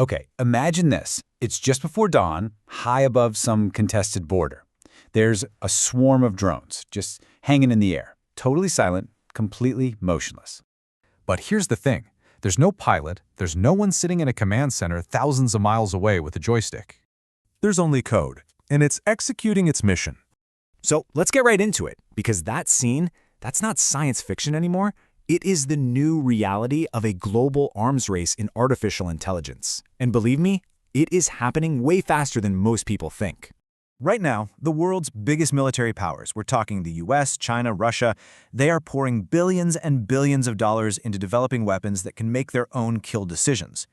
Okay, imagine this. It's just before dawn, high above some contested border. There's a swarm of drones just hanging in the air, totally silent, completely motionless. But here's the thing. There's no pilot, there's no one sitting in a command center thousands of miles away with a joystick. There's only code, and it's executing its mission. So let's get right into it, because that scene, that's not science fiction anymore. It is the new reality of a global arms race in artificial intelligence. And believe me, it is happening way faster than most people think. Right now, the world's biggest military powers, we're talking the US, China, Russia, they are pouring billions and billions of dollars into developing weapons that can make their own kill decisions.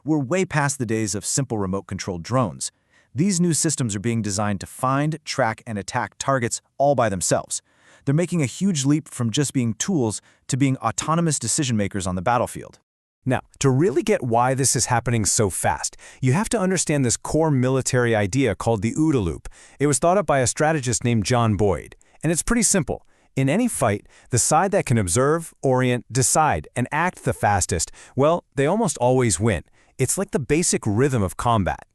We're way past the days of simple remote-controlled drones. These new systems are being designed to find, track, and attack targets all by themselves. They're making a huge leap from just being tools to being autonomous decision-makers on the battlefield. Now, to really get why this is happening so fast, you have to understand this core military idea called the OODA loop. It was thought up by a strategist named John Boyd, and it's pretty simple. In any fight, the side that can observe, orient, decide, and act the fastest, well, they almost always win. It's like the basic rhythm of combat.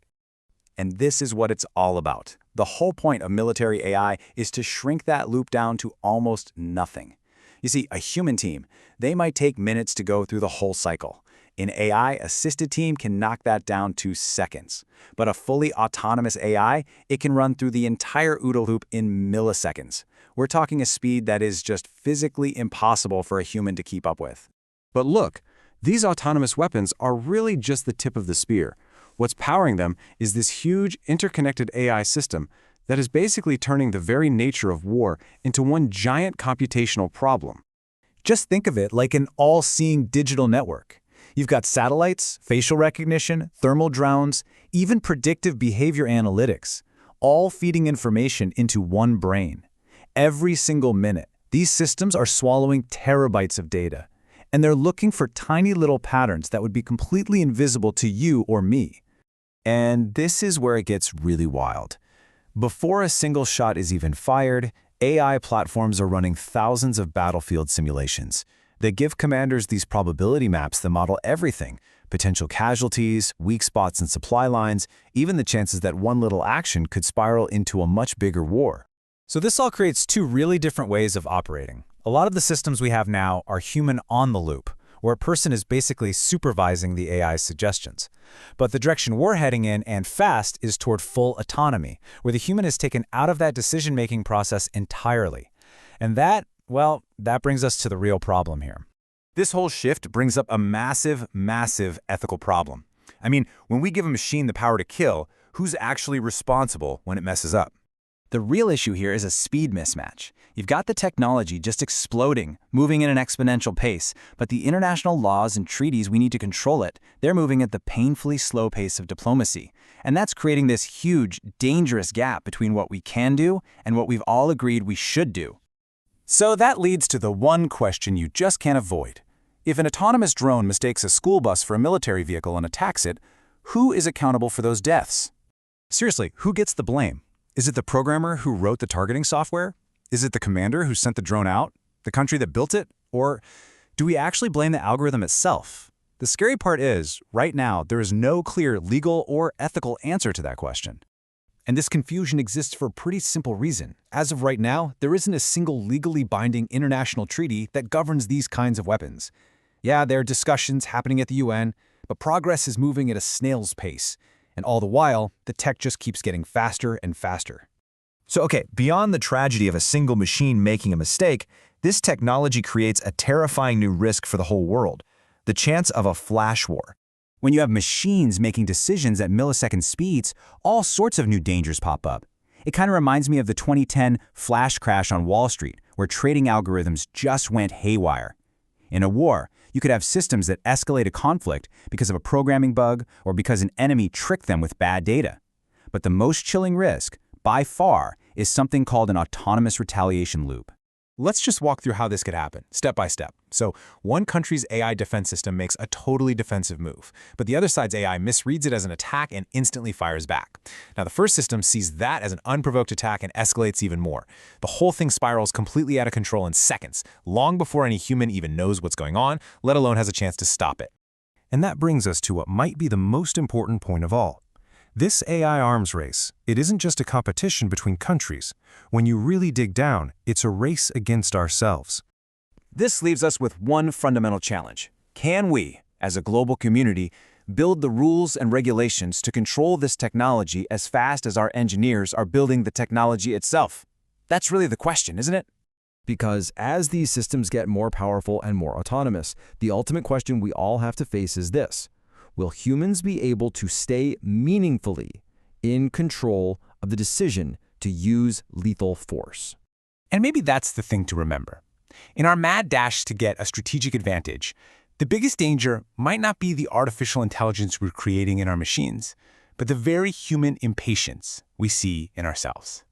And this is what it's all about. The whole point of military AI is to shrink that loop down to almost nothing. You see, a human team, they might take minutes to go through the whole cycle. An AI-assisted team can knock that down to seconds. But a fully autonomous AI, it can run through the entire OODA loop in milliseconds. We're talking a speed that is just physically impossible for a human to keep up with. But look, these autonomous weapons are really just the tip of the spear. What's powering them is this huge interconnected AI system that is basically turning the very nature of war into one giant computational problem. Just think of it like an all-seeing digital network. You've got satellites, facial recognition, thermal drones, even predictive behavior analytics, all feeding information into one brain. Every single minute, these systems are swallowing terabytes of data, and they're looking for tiny little patterns that would be completely invisible to you or me. And this is where it gets really wild. Before a single shot is even fired, AI platforms are running thousands of battlefield simulations. They give commanders these probability maps that model everything: potential casualties, weak spots in supply lines, even the chances that one little action could spiral into a much bigger war. So this all creates two really different ways of operating. A lot of the systems we have now are human on the loop, where a person is basically supervising the AI's suggestions. But the direction we're heading in, and fast, is toward full autonomy, where the human is taken out of that decision-making process entirely. And that brings us to the real problem here. This whole shift brings up a massive, massive ethical problem. I mean, when we give a machine the power to kill, who's actually responsible when it messes up? The real issue here is a speed mismatch. You've got the technology just exploding, moving at an exponential pace, but the international laws and treaties we need to control it, they're moving at the painfully slow pace of diplomacy. And that's creating this huge, dangerous gap between what we can do and what we've all agreed we should do. So that leads to the one question you just can't avoid. If an autonomous drone mistakes a school bus for a military vehicle and attacks it, who is accountable for those deaths? Seriously, who gets the blame? Is it the programmer who wrote the targeting software? Is it the commander who sent the drone out? The country that built it? Or do we actually blame the algorithm itself? The scary part is, right now, there is no clear legal or ethical answer to that question. And this confusion exists for a pretty simple reason. As of right now, there isn't a single legally binding international treaty that governs these kinds of weapons. Yeah, there are discussions happening at the UN, but progress is moving at a snail's pace. And all the while, the tech just keeps getting faster and faster. So, okay, beyond the tragedy of a single machine making a mistake, this technology creates a terrifying new risk for the whole world: the chance of a flash war. When you have machines making decisions at millisecond speeds, all sorts of new dangers pop up. It kind of reminds me of the 2010 flash crash on Wall Street, where trading algorithms just went haywire. In a war, you could have systems that escalate a conflict because of a programming bug or because an enemy tricked them with bad data. But the most chilling risk, by far, is something called an autonomous retaliation loop. Let's just walk through how this could happen, step by step. So, one country's AI defense system makes a totally defensive move, but the other side's AI misreads it as an attack and instantly fires back. Now, the first system sees that as an unprovoked attack and escalates even more. The whole thing spirals completely out of control in seconds, long before any human even knows what's going on, let alone has a chance to stop it. And that brings us to what might be the most important point of all. This AI arms race, it isn't just a competition between countries. When you really dig down, it's a race against ourselves. This leaves us with one fundamental challenge. Can we, as a global community, build the rules and regulations to control this technology as fast as our engineers are building the technology itself? That's really the question, isn't it? Because as these systems get more powerful and more autonomous, the ultimate question we all have to face is this: will humans be able to stay meaningfully in control of the decision to use lethal force? And maybe that's the thing to remember. In our mad dash to get a strategic advantage, the biggest danger might not be the artificial intelligence we're creating in our machines, but the very human impatience we see in ourselves.